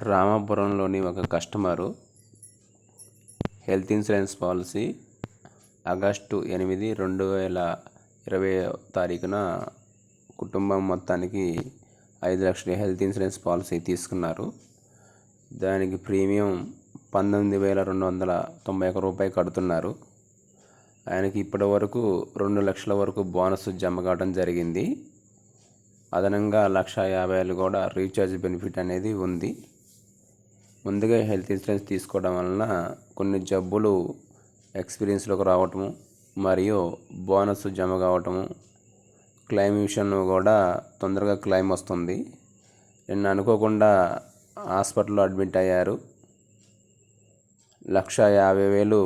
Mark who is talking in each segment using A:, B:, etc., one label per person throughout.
A: రామాపురంలోని ఒక customer health insurance policy August 8, 2020 కుటుంబం మొత్తానికి 5 లక్షల హెల్త్ ఇన్సూరెన్స్ పాలసీ తీసుకున్నారు. దానికి ప్రీమియం 19,291 రూపాయలు కడుతున్నారు. ఆయనకి ఇప్పటి వరకు 2 లక్షల వరకు బోనస్ జమ కావడం జరిగింది. అదనంగా 1,50,000 కూడా రీఛార్జ్ బెనిఫిట్ అనేది ఉంది. ముందుగా హెల్త్ ఇన్సూరెన్స్ తీసుకోవడం వలన కొన్ని జబ్బులు ఎక్స్పీరియన్స్లోకి రావటము మరియు బోనస్ జమ కావటము, క్లెయిమ్ విషయంలో కూడా తొందరగా క్లెయిమ్ వస్తుంది. నిన్న అనుకోకుండా హాస్పిటల్లో అడ్మిట్ అయ్యారు. 1,50,000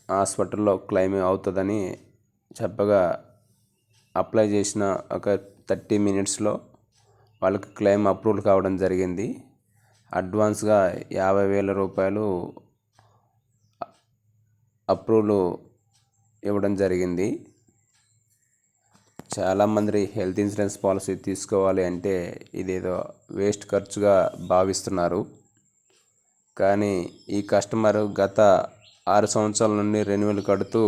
A: హాస్పిటల్లో క్లెయిమ్ అవుతుందని చెప్పగా అప్లై చేసిన ఒక 30 మినిట్స్లో వాళ్ళకి క్లెయిమ్ అప్రూవల్ కావడం జరిగింది. అడ్వాన్స్గా 50,000 రూపాయలు అప్రూవల్ ఇవ్వడం జరిగింది. చాలామంది హెల్త్ ఇన్సూరెన్స్ పాలసీ తీసుకోవాలి అంటే ఇదేదో వేస్ట్ ఖర్చుగా భావిస్తున్నారు. కానీ ఈ కస్టమర్ గత 6 సంవత్సరాల నుండి రెన్యువల్ కడుతూ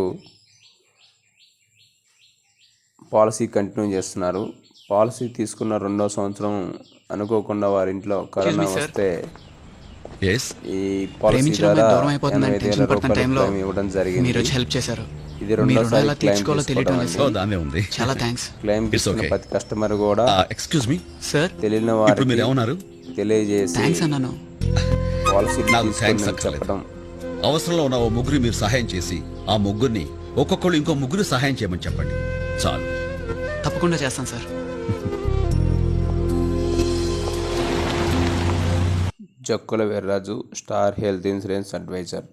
A: పాలసీ కంటిన్యూ చేస్తున్నారు. పాలసీ తీసుకున్న 2వ సంవత్సరం అనుకోకుండా వారి ఇంట్లో కరోనా వస్తే ఈ పాలసీ ద్వారా 85,000 రూపాయలు క్లెయిమ్ ఇవ్వడం జరిగింది. ఇది రెండోసారి క్లెయిమ్ తీసుకున్న ప్రతి కస్టమర్ కూడా తెలియని వారికి తెలియజేసి పాలసీ చెప్పడం.
B: అవసరంలో ఉన్న ఓ ముగ్గురు మీరు సహాయం చేసి ఆ ముగ్గురిని ఒక్కొక్కరు ఇంకో ముగ్గురు సహాయం చేయమని చెప్పండి. చాలు.
C: తప్పకుండా చేస్తాను sir.
A: Jakkula Veerraju, Star Health insurance advisor.